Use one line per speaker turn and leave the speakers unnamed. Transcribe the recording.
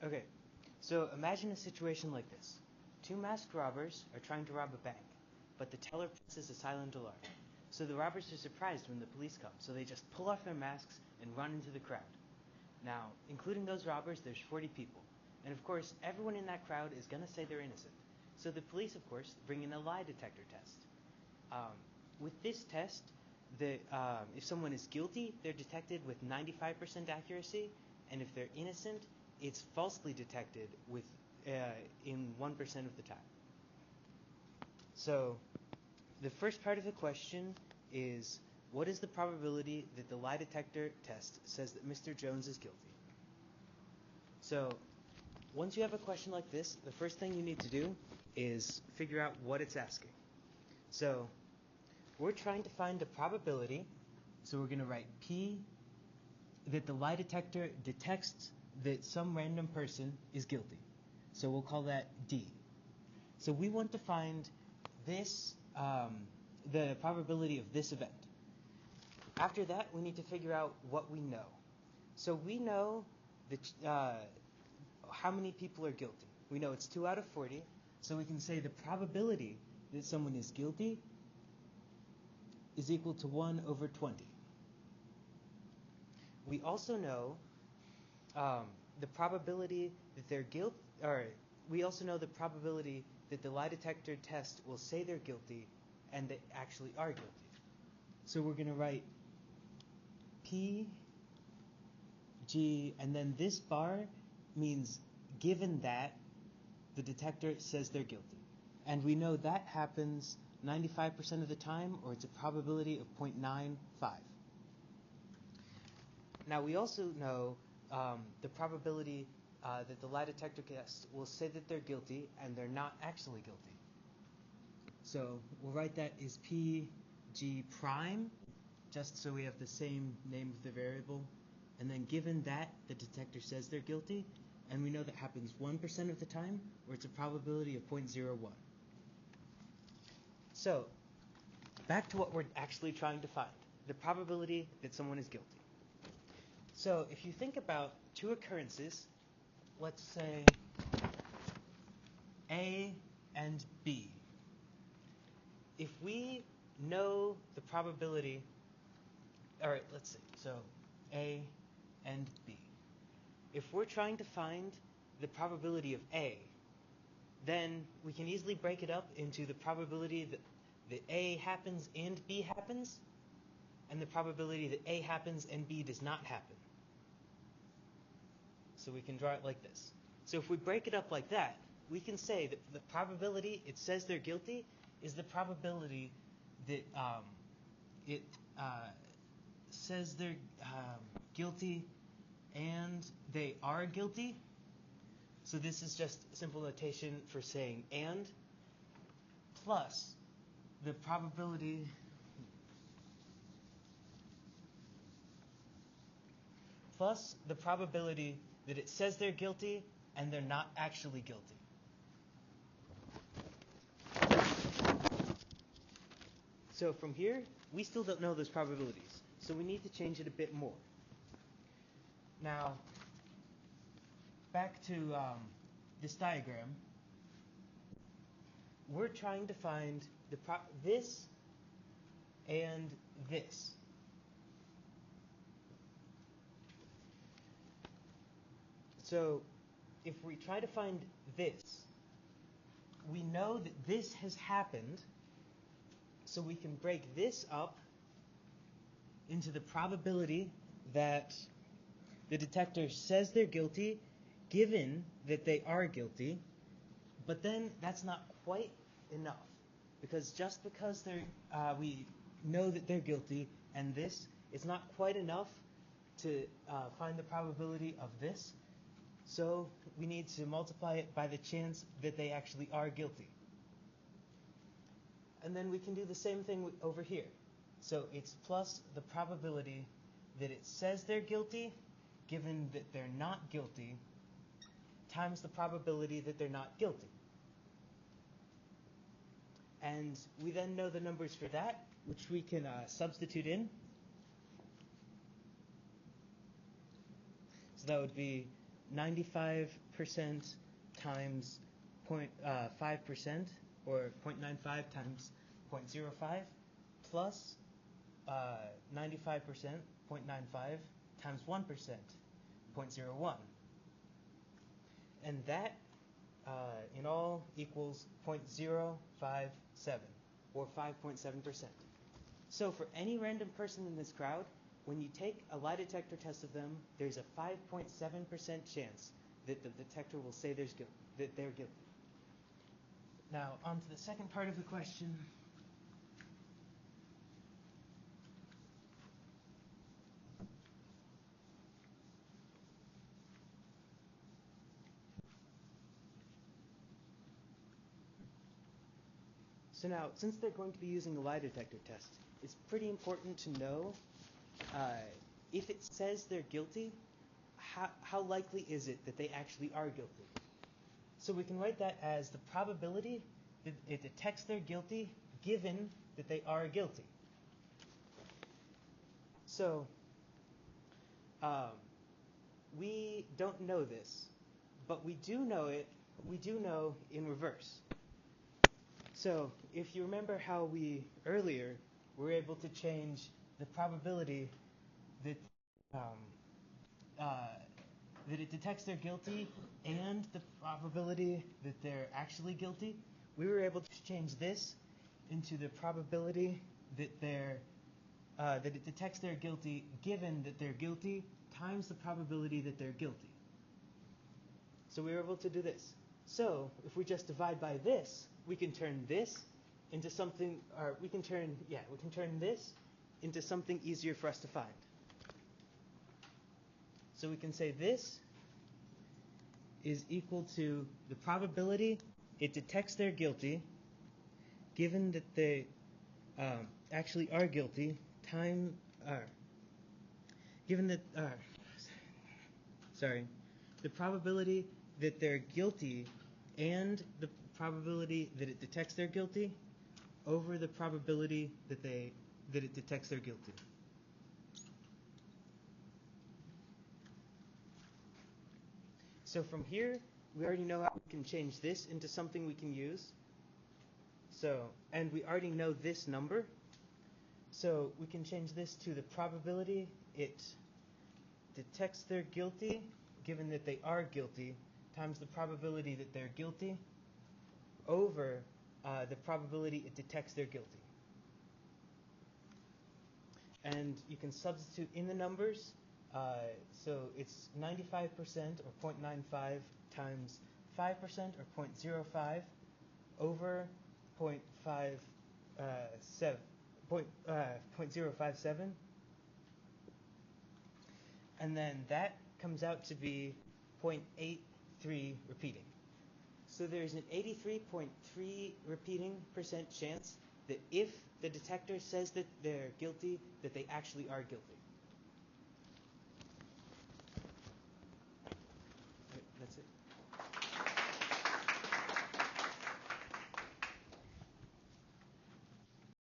Okay, so imagine a situation like this. Two masked robbers are trying to rob a bank, but the teller presses a silent alarm. So the robbers are surprised when the police come, so they just pull off their masks and run into the crowd. Now, including those robbers, there's 40 people. And of course, everyone in that crowd is going to say they're innocent. So the police, of course, bring in a lie detector test. Um, with this test, if someone is guilty, they're detected with 95% accuracy, and if they're innocent, it's falsely detected in 1% of the time. So the first part of the question is, what is the probability that the lie detector test says that Mr. Jones is guilty? So once you have a question like this, the first thing you need to do is figure out what it's asking. So we're trying to find a probability, so we're going to write P, that the lie detector detects that some random person is guilty. So we'll call that D. So we want to find this, the probability of this event. After that, we need to figure out what we know. So we know how many people are guilty. We know it's 2 out of 40, so we can say the probability that someone is guilty is equal to 1 over 20. We also know the probability that they're guilty, or we also know the probability that the lie detector test will say they're guilty and they actually are guilty. So we're going to write P, G, and then this bar means given that the detector says they're guilty. And we know that happens 95% of the time, or it's a probability of 0.95. Now we also know the probability that the lie detector test will say that they're guilty and they're not actually guilty. So we'll write that as PG prime, just so we have the same name of the variable. And then given that the detector says they're guilty, and we know that happens 1% of the time, or it's a probability of 0.01. So back to what we're actually trying to find, the probability that someone is guilty. So if you think about two occurrences, let's say A and B. If we know the probability, all right, let's see, so A and B. If we're trying to find the probability of A, then we can easily break it up into the probability that A happens and B happens, and the probability that A happens and B does not happen. So we can draw it like this. So if we break it up like that, we can say that the probability it says they're guilty is the probability that it says they're guilty and they are guilty. So this is just simple notation for saying and, plus the probability that it says they're guilty and they're not actually guilty. So from here, we still don't know those probabilities, so we need to change it a bit more. Now, back to this diagram, we're trying to find this and this. So if we try to find this, we know that this has happened, so we can break this up into the probability that the detector says they're guilty, given that they are guilty. But then that's not quite enough, because just because we know that they're guilty and this, it's not quite enough to find the probability of this. So we need to multiply it by the chance that they actually are guilty. And then we can do the same thing over here. So it's plus the probability that it says they're guilty, given that they're not guilty, times the probability that they're not guilty. And we then know the numbers for that, which we can substitute in. So that would be 95% times 0.5%, or 0.95 times 0.05, plus 95%, 0.95 times 1%, 0.01. And that in all equals 0.057, or 5.7%. So for any random person in this crowd, when you take a lie detector test of them, there's a 5.7% chance that the detector will say that they're guilty. Now, on to the second part of the question. So now, since they're going to be using a lie detector test, it's pretty important to know if it says they're guilty, how likely is it that they actually are guilty? So we can write that as the probability that it detects they're guilty given that they are guilty. So we don't know this, but we do know it. We do know in reverse. So if you remember how we earlier were able to change the probability that that it detects they're guilty and the probability that they're actually guilty, we were able to change this into the probability that that it detects they're guilty given that they're guilty times the probability that they're guilty. So we were able to do this. So if we just divide by this, we can turn this into something, or we can turn this into something easier for us to find. So we can say this is equal to the probability it detects they're guilty, given that they actually are guilty, the probability that they're guilty and the probability that it detects they're guilty over the probability that it detects they're guilty. So from here, we already know how we can change this into something we can use. And we already know this number. So we can change this to the probability it detects they're guilty, given that they are guilty, times the probability that they're guilty over the probability it detects they're guilty. And you can substitute in the numbers. So it's 95% or 0.95 times 5% or 0.05 over 0.057. And then that comes out to be 0.83 repeating. So there's an 83.3 repeating % chance that if the detector says that they're guilty, that they actually are guilty.